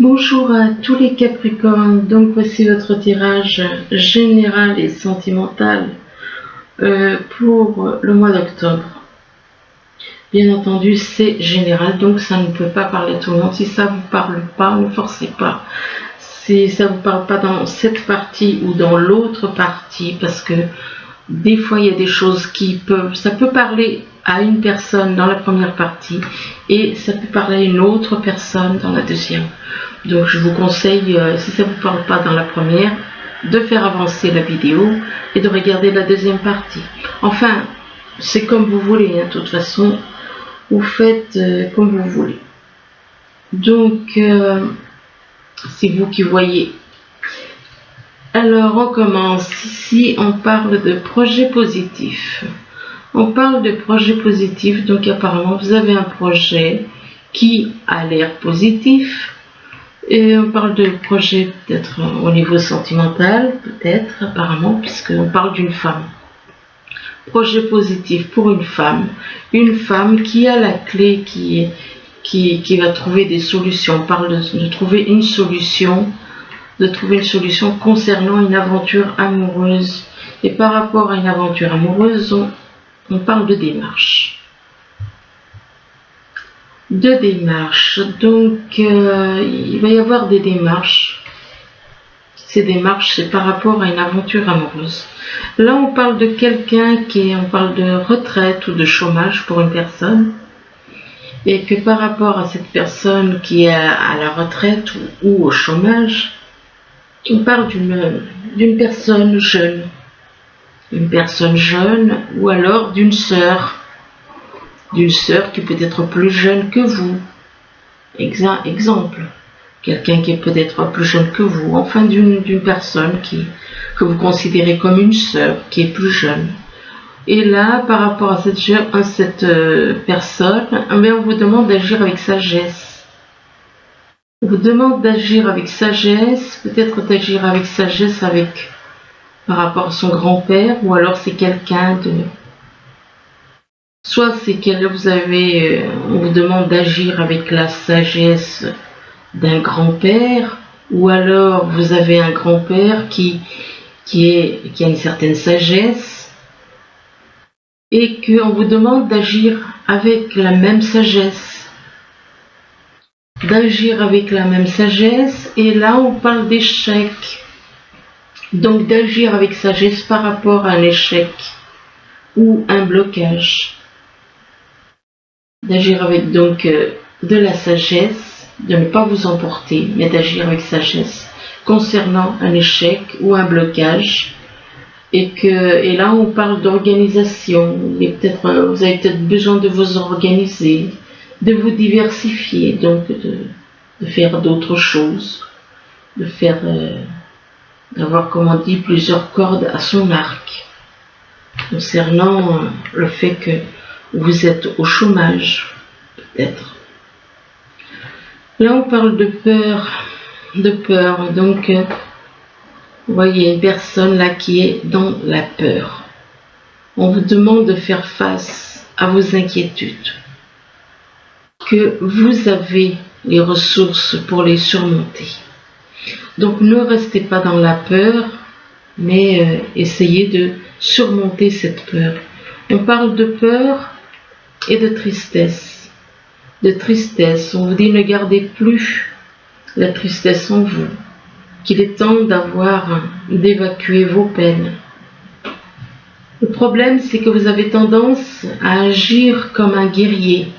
Bonjour à tous les Capricornes, donc voici votre tirage général et sentimental pour le mois d'octobre. Bien entendu, c'est général, donc ça ne peut pas parler à tout le monde. Si ça ne vous parle pas, ne forcez pas. Si ça ne vous parle pas dans cette partie ou dans l'autre partie, parce que des fois il y a des choses ça peut parler à une personne dans la première partie et ça peut parler à une autre personne dans la deuxième. Donc je vous conseille, si ça ne vous parle pas dans la première, de faire avancer la vidéo et de regarder la deuxième partie. Enfin, c'est comme vous voulez, hein, de toute façon, vous faites comme vous voulez. Donc, c'est vous qui voyez. Alors, on commence. Ici, on parle de projet positif. On parle de projet positif, donc apparemment, vous avez un projet qui a l'air positif. Et on parle de projet peut-être au niveau sentimental, peut-être, apparemment, puisqu'on parle d'une femme. Projet positif pour une femme qui a la clé, qui va trouver des solutions. On parle de trouver une solution, concernant une aventure amoureuse. Et par rapport à une aventure amoureuse, on parle de démarche. Donc il va y avoir des démarches. Ces démarches, c'est par rapport à une aventure amoureuse. Là, on parle de quelqu'un on parle de retraite ou de chômage pour une personne, et que par rapport à cette personne qui est à la retraite ou au chômage, on parle d'une personne jeune, ou alors d'une sœur qui peut être plus jeune que vous. Exemple, quelqu'un qui est peut-être plus jeune que vous, enfin d'une personne que vous considérez comme une sœur qui est plus jeune. Et là, par rapport à cette personne, on vous demande d'agir avec sagesse. On vous demande d'agir avec sagesse, peut-être d'agir avec sagesse par rapport à son grand-père, ou alors c'est quelqu'un de... Soit c'est on vous demande d'agir avec la sagesse d'un grand-père, ou alors vous avez un grand-père qui a une certaine sagesse, et qu'on vous demande d'agir avec la même sagesse. Et là on parle d'échec. Donc d'agir avec sagesse par rapport à un échec ou un blocage. D'agir avec donc de la sagesse, de ne pas vous emporter, mais d'agir avec sagesse concernant un échec ou un blocage. Et là on parle d'organisation. Vous avez peut-être besoin de vous organiser, de vous diversifier, donc de faire d'autres choses, d'avoir, comme on dit, plusieurs cordes à son arc, concernant le fait que vous êtes au chômage, peut-être. Là, on parle de peur. Donc, vous voyez une personne là qui est dans la peur. On vous demande de faire face à vos inquiétudes, que vous avez les ressources pour les surmonter. Donc, ne restez pas dans la peur, mais essayez de surmonter cette peur. On parle de peur et de tristesse. On vous dit ne gardez plus la tristesse en vous, qu'il est temps d'évacuer vos peines. Le problème, c'est que vous avez tendance à agir comme un guerrier.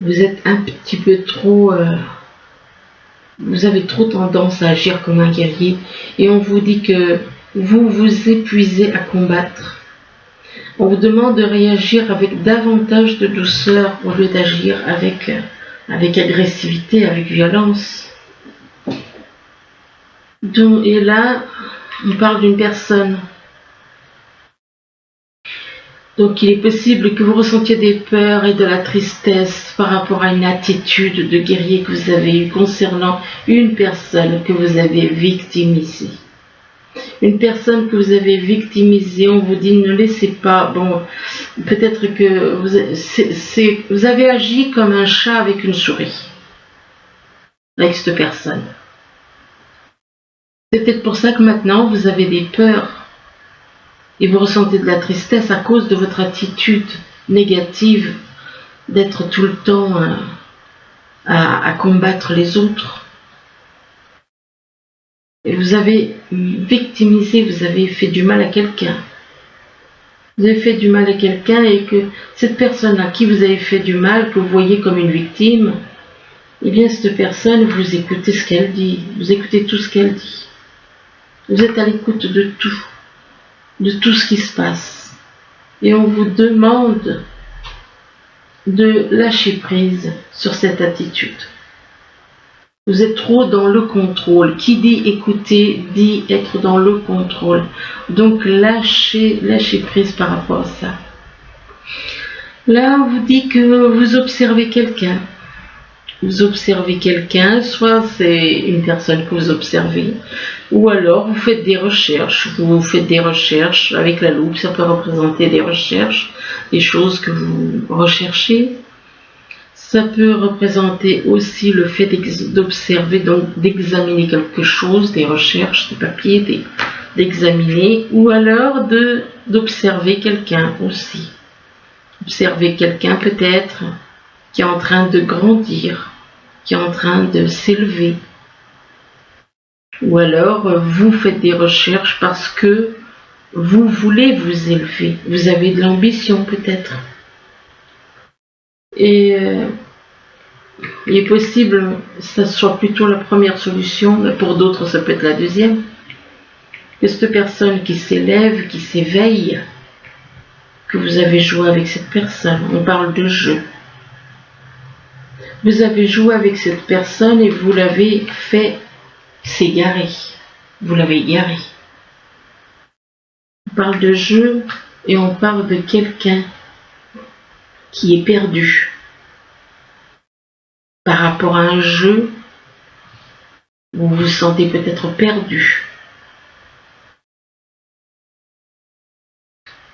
Vous êtes un petit peu trop... vous avez trop tendance à agir comme un guerrier, et on vous dit que vous vous épuisez à combattre. On vous demande de réagir avec davantage de douceur au lieu d'agir avec agressivité, avec violence. Et là, on parle d'une personne. Donc il est possible que vous ressentiez des peurs et de la tristesse par rapport à une attitude de guerrier que vous avez eue concernant une personne que vous avez victimisée. Une personne que vous avez victimisée, on vous dit ne laissez pas, peut-être que vous avez agi comme un chat avec une souris. avec cette personne. C'est peut-être pour ça que maintenant vous avez des peurs et vous ressentez de la tristesse à cause de votre attitude négative d'être tout le temps à combattre les autres. Et vous avez victimisé, vous avez fait du mal à quelqu'un. Vous avez fait du mal à quelqu'un et que cette personne à qui vous avez fait du mal, que vous voyez comme une victime, eh bien cette personne, vous écoutez ce qu'elle dit, vous écoutez tout ce qu'elle dit. Vous êtes à l'écoute de tout ce qui se passe. Et on vous demande de lâcher prise sur cette attitude. Vous êtes trop dans le contrôle. Qui dit écouter, dit être dans le contrôle. Donc lâchez prise par rapport à ça. Là, on vous dit que vous observez quelqu'un. Vous observez quelqu'un, soit c'est une personne que vous observez, ou alors vous faites des recherches. Vous faites des recherches avec la loupe, ça peut représenter des recherches, des choses que vous recherchez. Ça peut représenter aussi le fait d'observer, donc d'examiner quelque chose, des recherches, des papiers, d'examiner, ou alors d'observer quelqu'un aussi. Observer quelqu'un peut-être qui est en train de grandir, qui est en train de s'élever. Ou alors vous faites des recherches parce que vous voulez vous élever, vous avez de l'ambition peut-être. Et il est possible que ce soit plutôt la première solution, mais pour d'autres ça peut être la deuxième, que cette personne qui s'élève, qui s'éveille, que vous avez joué avec cette personne, on parle de jeu. Vous avez joué avec cette personne et vous l'avez fait s'égarer, vous l'avez égaré. On parle de jeu et on parle de quelqu'un qui est perdu par rapport à un jeu où vous vous sentez peut-être perdu.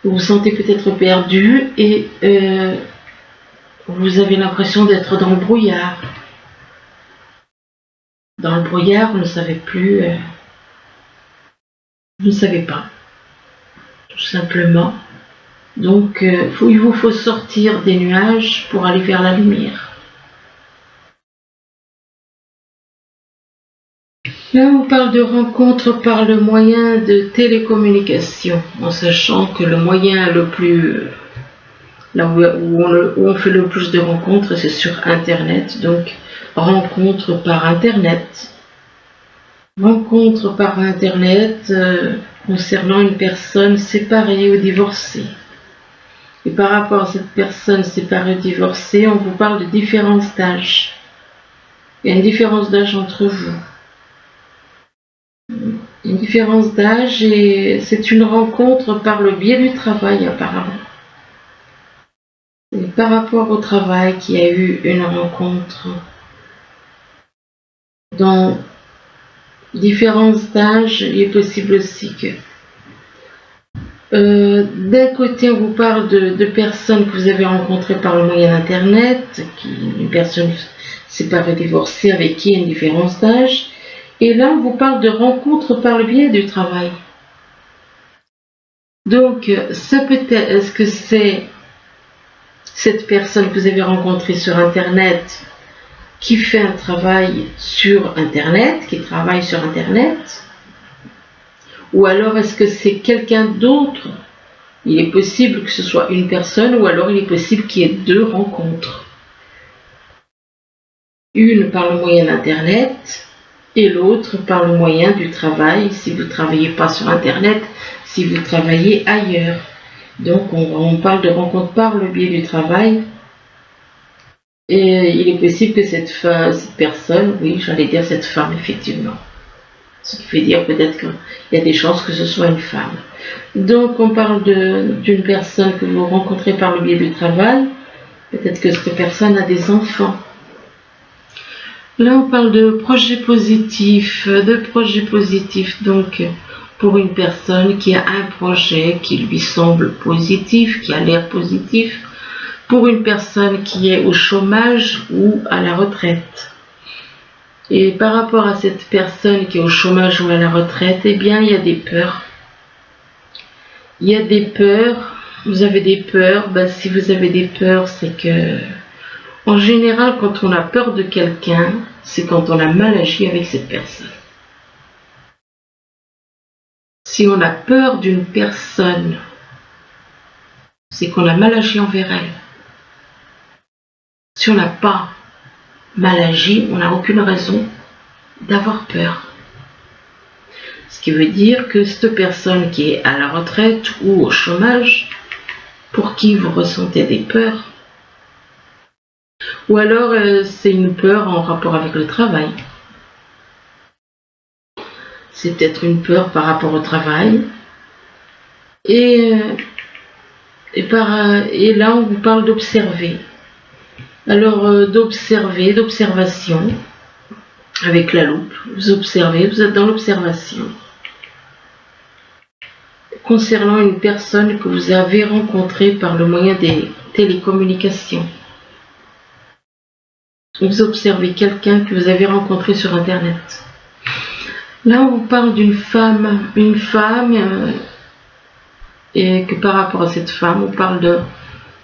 Vous vous sentez peut-être perdu et vous avez l'impression d'être dans le brouillard. Dans le brouillard, vous ne savez plus, vous ne savez pas, tout simplement. Donc, il vous faut sortir des nuages pour aller vers la lumière. Là, on parle de rencontre par le moyen de télécommunication, en sachant que le moyen le plus, là où on fait le plus de rencontres, c'est sur Internet. Donc, rencontre par Internet. Rencontre par Internet concernant une personne séparée ou divorcée. Et par rapport à cette personne séparée ou divorcée, on vous parle de différence d'âge. Il y a une différence d'âge entre vous. Une différence d'âge et c'est une rencontre par le biais du travail apparemment. Et par rapport au travail qu'il y a eu une rencontre dans différence d'âge, il est possible aussi que d'un côté on vous parle de personnes que vous avez rencontrées par le moyen d'Internet, une personne séparée, divorcée avec qui il y a une différence d'âge. Et là, on vous parle de rencontres par le biais du travail. Donc, ça peut-être, est-ce que c'est cette personne que vous avez rencontrée sur Internet qui fait un travail sur Internet, qui travaille sur Internet? Ou alors, est-ce que c'est quelqu'un d'autre? Il est possible que ce soit une personne, ou alors il est possible qu'il y ait deux rencontres. Une par le moyen d'Internet, et l'autre par le moyen du travail, si vous ne travaillez pas sur Internet, si vous travaillez ailleurs. Donc on parle de rencontre par le biais du travail. Et il est possible que cette personne, oui, j'allais dire cette femme, effectivement. Ce qui veut dire peut-être qu'il y a des chances que ce soit une femme. Donc on parle d'une personne que vous rencontrez par le biais du travail. Peut-être que cette personne a des enfants. Là, on parle de projets positifs, donc pour une personne qui a un projet qui lui semble positif, qui a l'air positif, pour une personne qui est au chômage ou à la retraite. Et par rapport à cette personne qui est au chômage ou à la retraite, eh bien, il y a des peurs. Il y a des peurs. Vous avez des peurs. Ben, si vous avez des peurs, c'est que, en général, quand on a peur de quelqu'un, c'est quand on a mal agi avec cette personne. Si on a peur d'une personne, c'est qu'on a mal agi envers elle. Si on n'a pas mal agi, on n'a aucune raison d'avoir peur. Ce qui veut dire que cette personne qui est à la retraite ou au chômage, pour qui vous ressentez des peurs, ou alors c'est une peur en rapport avec le travail. C'est peut-être une peur par rapport au travail. Et là, on vous parle d'observer. Alors, d'observation, avec la loupe. Vous observez, vous êtes dans l'observation. Concernant une personne que vous avez rencontrée par le moyen des télécommunications. Vous observez quelqu'un que vous avez rencontré sur Internet. Là, on vous parle d'une femme, et que par rapport à cette femme, on parle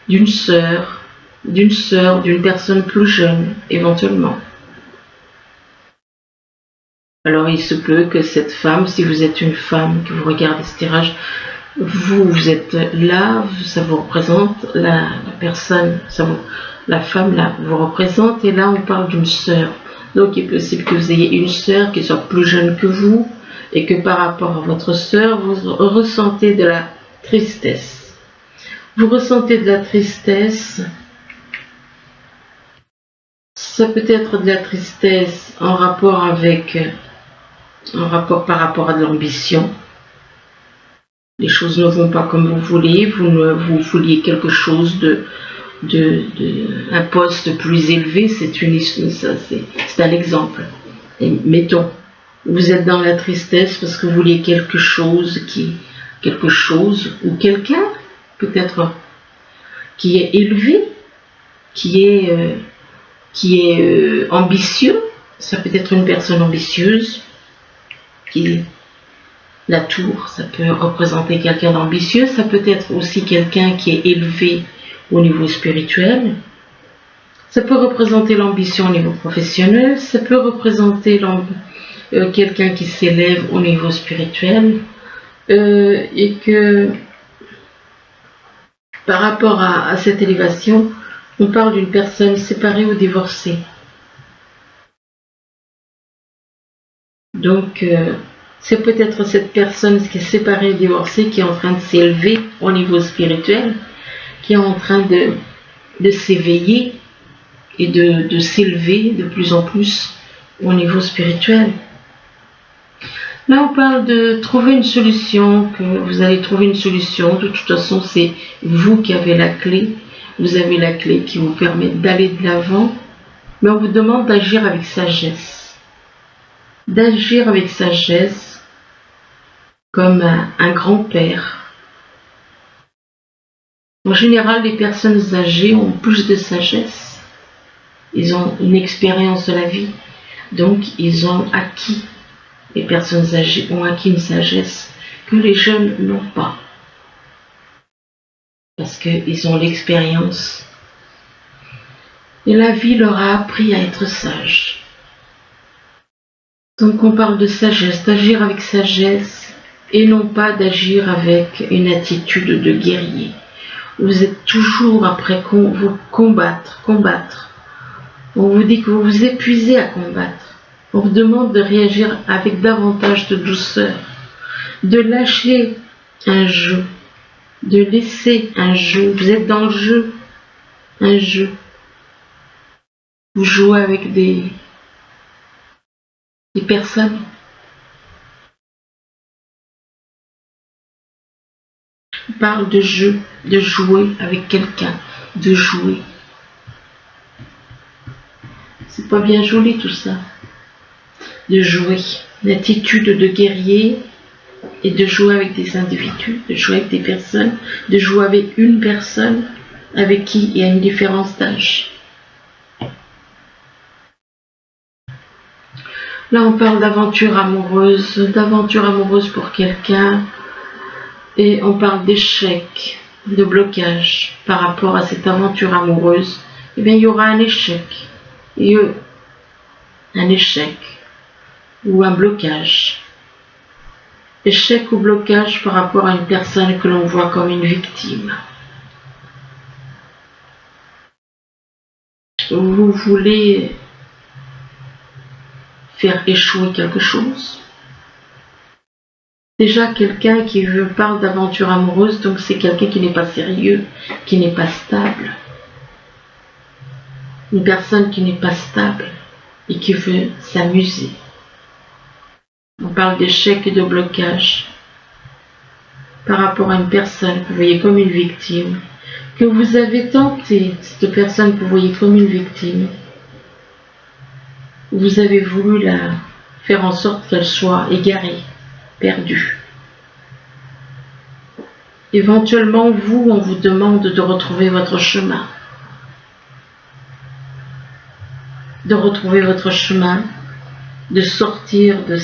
d'une sœur, d'une personne plus jeune, éventuellement. Alors, il se peut que cette femme, si vous êtes une femme, que vous regardez ce tirage, vous êtes là, ça vous représente, la personne, la femme là vous représente, et là on parle d'une sœur. Donc il est possible que vous ayez une sœur qui soit plus jeune que vous, et que par rapport à votre sœur, vous ressentez de la tristesse. Vous ressentez de la tristesse. Ça peut être de la tristesse en rapport par rapport à de l'ambition. Les choses ne vont pas comme vous voulez, vous vouliez quelque chose un poste plus élevé, c'est un exemple. Et mettons, vous êtes dans la tristesse parce que vous vouliez quelque chose ou quelqu'un, peut-être, qui est élevé, qui est ambitieux. Ça peut être une personne ambitieuse, la tour, ça peut représenter quelqu'un d'ambitieux, ça peut être aussi quelqu'un qui est élevé au niveau spirituel, ça peut représenter l'ambition au niveau professionnel, ça peut représenter quelqu'un qui s'élève au niveau spirituel, et que par rapport à cette élévation, on parle d'une personne séparée ou divorcée. Donc, c'est peut-être cette personne qui est séparée et divorcée qui est en train de s'élever au niveau spirituel, qui est en train de s'éveiller et de s'élever de plus en plus au niveau spirituel. Là, on parle de trouver une solution, que vous allez trouver une solution. De toute façon, c'est vous qui avez la clé. Vous avez la clé qui vous permet d'aller de l'avant, mais on vous demande d'agir avec sagesse. D'agir avec sagesse, comme un grand-père. En général, les personnes âgées ont plus de sagesse. Ils ont une expérience de la vie. Donc, les personnes âgées ont acquis une sagesse que les jeunes n'ont pas. Parce qu'ils ont l'expérience. Et la vie leur a appris à être sages. Donc, on parle de sagesse, d'agir avec sagesse, et non pas d'agir avec une attitude de guerrier. Vous êtes toujours après vous combattre. On vous dit que vous vous épuisez à combattre. On vous demande de réagir avec davantage de douceur, de lâcher un jeu, de laisser un jeu. Vous êtes dans le jeu, un jeu. Vous jouez avec des personnes. On parle de jeu, de jouer avec quelqu'un, de jouer. C'est pas bien joli tout ça. De jouer, l'attitude de guerrier, et de jouer avec des individus, de jouer avec des personnes, de jouer avec une personne avec qui il y a une différence d'âge. Là, on parle d'aventure amoureuse pour quelqu'un, et on parle d'échec, de blocage par rapport à cette aventure amoureuse. Eh bien, il y aura un échec, un échec ou un blocage. Échec ou blocage par rapport à une personne que l'on voit comme une victime. Vous voulez faire échouer quelque chose. Déjà, quelqu'un qui parle d'aventure amoureuse, donc c'est quelqu'un qui n'est pas sérieux, qui n'est pas stable. Une personne qui n'est pas stable et qui veut s'amuser. On parle d'échec et de blocage par rapport à une personne que vous voyez comme une victime, que vous avez tenté, cette personne que vous voyez comme une victime. Vous avez voulu la faire en sorte qu'elle soit égarée, perdue. Éventuellement, on vous demande de retrouver votre chemin. De retrouver votre chemin, de sortir de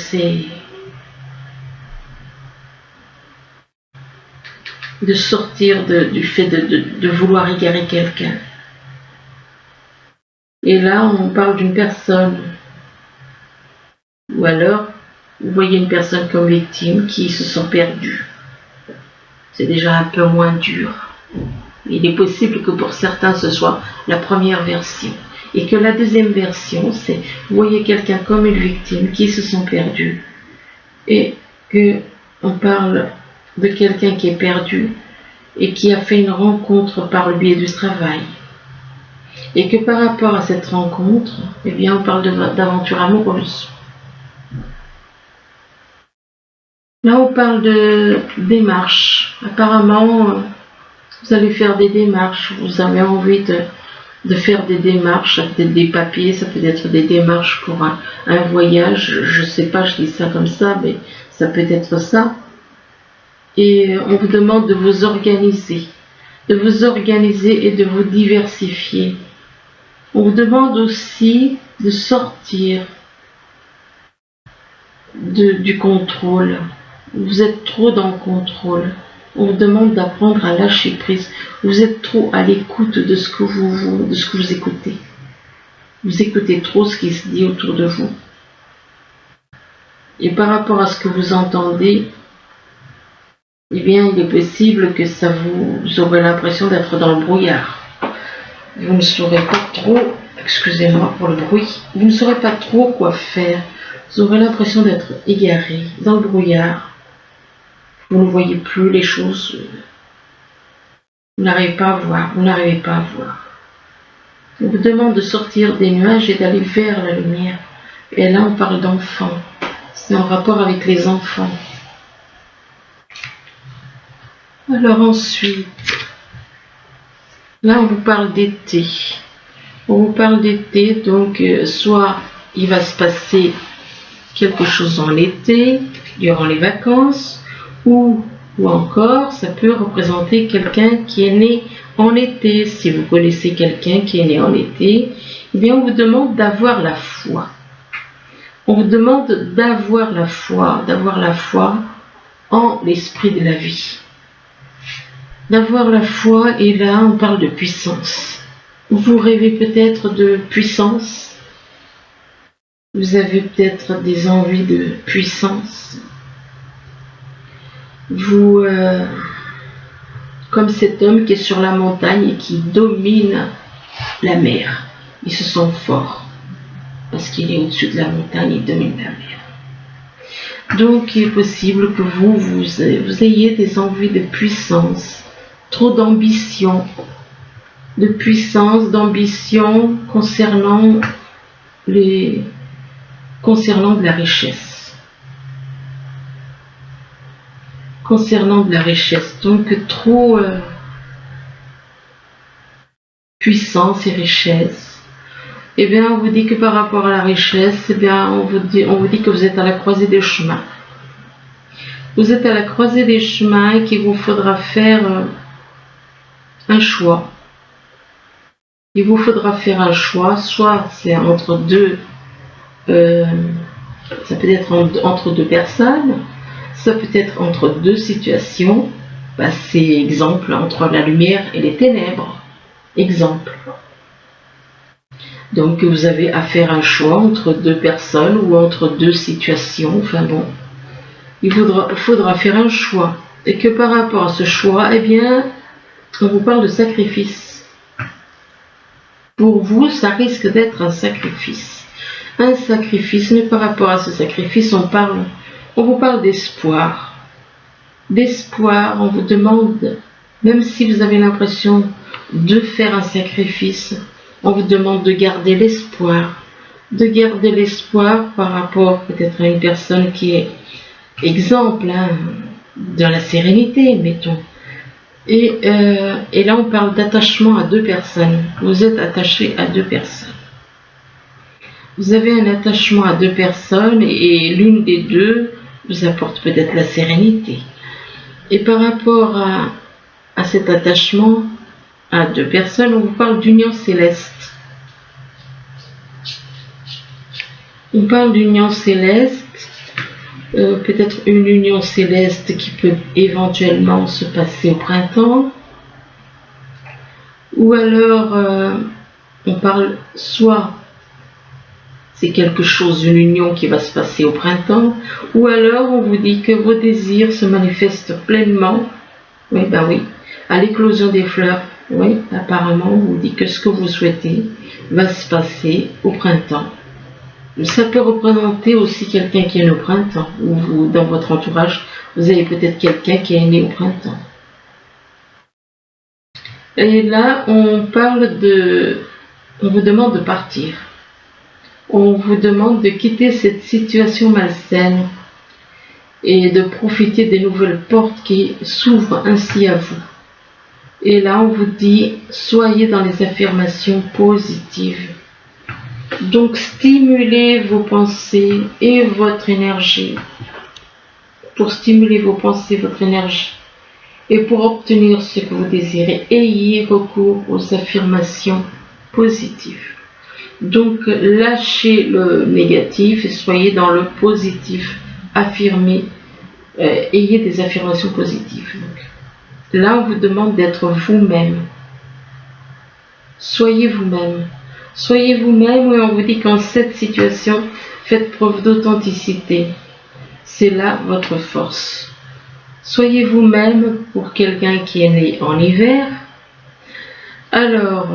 du fait de vouloir égarer quelqu'un. Et là, on parle d'une personne, ou alors, vous voyez une personne comme victime qui se sent perdue. C'est déjà un peu moins dur. Il est possible que pour certains, ce soit la première version. Et que la deuxième version, c'est, vous voyez quelqu'un comme une victime qui se sent perdu. Et qu'on parle de quelqu'un qui est perdu et qui a fait une rencontre par le biais du travail. Et que par rapport à cette rencontre, eh bien, on parle d'aventure amoureuse. Là, on parle de démarches. Apparemment, vous allez faire des démarches. Vous avez envie de faire des démarches. Ça peut être des papiers, ça peut être des démarches pour un voyage. Je ne sais pas, je dis ça comme ça, mais ça peut être ça. Et on vous demande de vous organiser. De vous organiser et de vous diversifier. On vous demande aussi de sortir du contrôle. Vous êtes trop dans le contrôle. On vous demande d'apprendre à lâcher prise. Vous êtes trop à l'écoute de ce que vous écoutez. Vous écoutez trop ce qui se dit autour de vous. Et par rapport à ce que vous entendez, eh bien, il est possible que vous aurez l'impression d'être dans le brouillard. Vous ne saurez pas trop, excusez-moi pour le bruit, vous ne saurez pas trop quoi faire. Vous aurez l'impression d'être égaré, dans le brouillard. Vous ne voyez plus les choses. Vous n'arrivez pas à voir, On vous demande de sortir des nuages et d'aller vers la lumière. Et là, on parle d'enfants. C'est en rapport avec les enfants. Alors ensuite, là, on vous parle d'été. On vous parle d'été, donc soit il va se passer quelque chose en été, durant les vacances, ou encore ça peut représenter quelqu'un qui est né en été. Si vous connaissez quelqu'un qui est né en été, eh bien on vous demande d'avoir la foi. On vous demande d'avoir la foi en l'esprit de la vie. D'avoir la foi, et là on parle de puissance. Vous rêvez peut-être de puissance. Vous avez peut-être des envies de puissance. Vous, comme cet homme qui est sur la montagne et qui domine la mer. Il se sent fort parce qu'il est au-dessus de la montagne, il domine la mer. Donc il est possible que vous ayez des envies de puissance, trop d'ambition, de puissance, d'ambition concernant de la richesse. Concernant de la richesse, donc trop puissance et richesse. Eh bien, on vous dit que par rapport à la richesse, eh bien, on vous dit que vous êtes à la croisée des chemins. Vous êtes à la croisée des chemins et qu'il vous faudra faire un choix. Il vous faudra faire un choix, soit c'est entre deux Ça peut être entre deux personnes, ça peut être entre deux situations. C'est exemple entre la lumière et les ténèbres. Exemple. Donc vous avez à faire un choix entre deux personnes ou entre deux situations. Enfin bon, il faudra faire un choix. Et que par rapport à ce choix, eh bien, on vous parle de sacrifice. Pour vous, ça risque d'être un sacrifice. Un sacrifice, mais par rapport à ce sacrifice, on vous parle d'espoir. D'espoir, on vous demande, même si vous avez l'impression de faire un sacrifice, on vous demande de garder l'espoir. De garder l'espoir par rapport peut-être à une personne qui est exemple, dans la sérénité, mettons. Et là, on parle d'attachement à deux personnes. Vous êtes attaché à deux personnes. Vous avez un attachement à deux personnes et l'une des deux vous apporte peut-être la sérénité. Et par rapport à cet attachement à deux personnes, on vous parle d'union céleste. On parle d'union céleste, peut-être une union céleste qui peut éventuellement se passer au printemps, ou alors on parle soit c'est quelque chose, une union qui va se passer au printemps, ou alors on vous dit que vos désirs se manifestent pleinement, oui, ben oui, à l'éclosion des fleurs, oui, apparemment on vous dit que ce que vous souhaitez va se passer au printemps. Ça peut représenter aussi quelqu'un qui est né au printemps, ou vous, dans votre entourage, vous avez peut-être quelqu'un qui est né au printemps. Et là, on vous demande de partir. On vous demande de quitter cette situation malsaine et de profiter des nouvelles portes qui s'ouvrent ainsi à vous. Et là, on vous dit, soyez dans les affirmations positives. Donc, stimulez vos pensées et votre énergie. Pour stimuler vos pensées, votre énergie. Et pour obtenir ce que vous désirez, ayez recours aux affirmations positives. Donc, lâchez le négatif et soyez dans le positif. Affirmez, ayez des affirmations positives. Donc, là, on vous demande d'être vous-même. Soyez vous-même. Soyez vous-même et on vous dit qu'en cette situation, faites preuve d'authenticité. C'est là votre force. Soyez vous-même pour quelqu'un qui est né en hiver. Alors,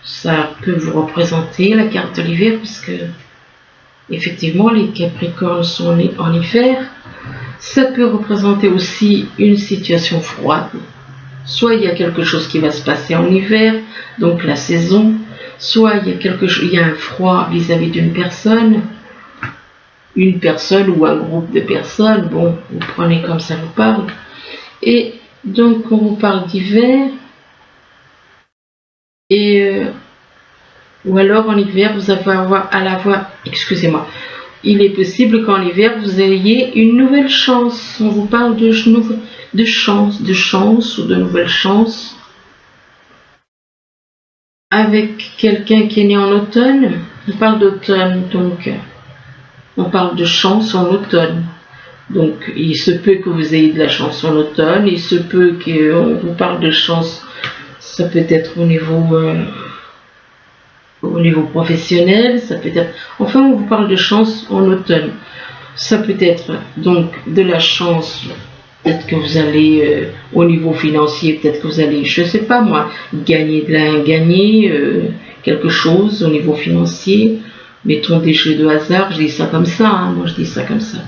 ça peut vous représenter la carte de l'hiver puisque effectivement les Capricornes sont nés en hiver. Ça peut représenter aussi une situation froide. Soit il y a quelque chose qui va se passer en hiver, donc la saison, soit il y a un froid vis-à-vis d'une personne, une personne ou un groupe de personnes, bon, vous prenez comme ça vous parle. Et donc on vous parle d'hiver, et ou alors en hiver vous allez excusez-moi, il est possible qu'en hiver vous ayez une nouvelle chance. On vous parle de chance ou de nouvelle chance avec quelqu'un qui est né en automne. On parle d'automne, donc on parle de chance en automne. Donc il se peut que vous ayez de la chance en automne, il se peut qu'on vous parle de chance, ça peut être au niveau professionnel, ça peut être, enfin on vous parle de chance en automne. Ça peut être donc de la chance, peut-être que vous allez au niveau financier, peut-être que vous allez, je sais pas moi, gagner quelque chose au niveau financier. Mettons des jeux de hasard, je dis ça comme ça, moi je dis ça comme ça.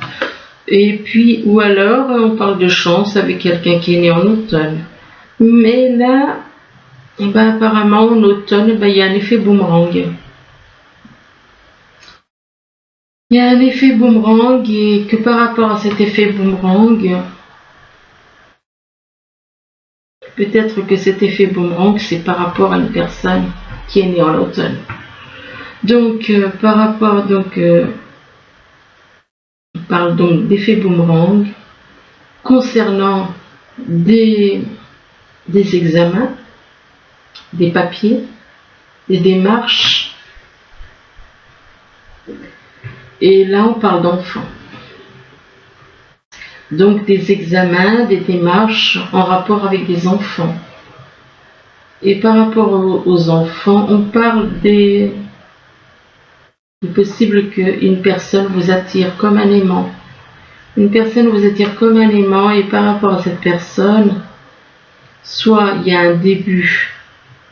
Et puis, ou alors on parle de chance avec quelqu'un qui est né en automne. Mais là, apparemment en automne, il y a un effet boomerang. Il y a un effet boomerang et que par rapport à cet effet boomerang, peut-être que cet effet boomerang, c'est par rapport à une personne qui est née en automne. Donc, par rapport, on parle donc d'effet boomerang concernant des examens, des papiers, des démarches. Et là, on parle d'enfants. Donc des examens, des démarches en rapport avec des enfants. Et par rapport aux enfants, on parle il est possible qu'une personne vous attire comme un aimant. Une personne vous attire comme un aimant et par rapport à cette personne, soit il y a un début,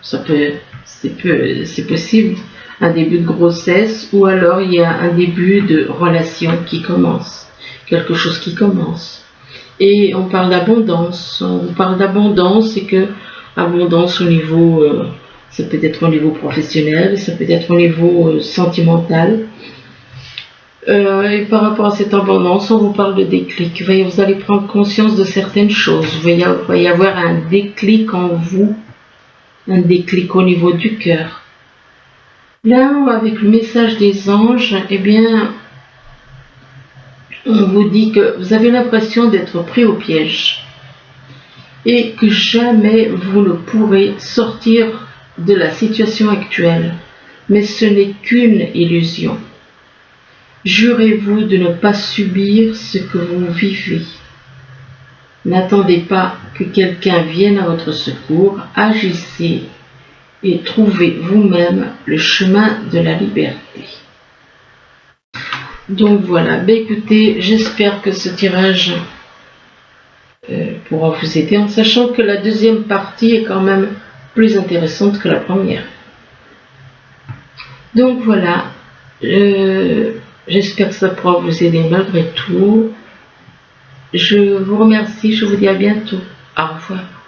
c'est possible, un début de grossesse, ou alors il y a un début de relation qui commence, quelque chose qui commence. Et on parle d'abondance, on parle d'abondance et que abondance au niveau, ça peut être au niveau professionnel, ça peut être au niveau sentimental. Et par rapport à cette abondance, on vous parle de déclic. Vous allez prendre conscience de certaines choses. Il va y avoir un déclic en vous, un déclic au niveau du cœur. Là, avec le message des anges, eh bien, on vous dit que vous avez l'impression d'être pris au piège et que jamais vous ne pourrez sortir de la situation actuelle. Mais ce n'est qu'une illusion. Jurez-vous de ne pas subir ce que vous vivez. N'attendez pas que quelqu'un vienne à votre secours, agissez et trouvez vous-même le chemin de la liberté. Donc voilà, écoutez, j'espère que ce tirage pourra vous aider en sachant que la deuxième partie est quand même plus intéressante que la première. Donc voilà, j'espère que ça pourra vous aider malgré tout. Je vous remercie, je vous dis à bientôt. Au revoir.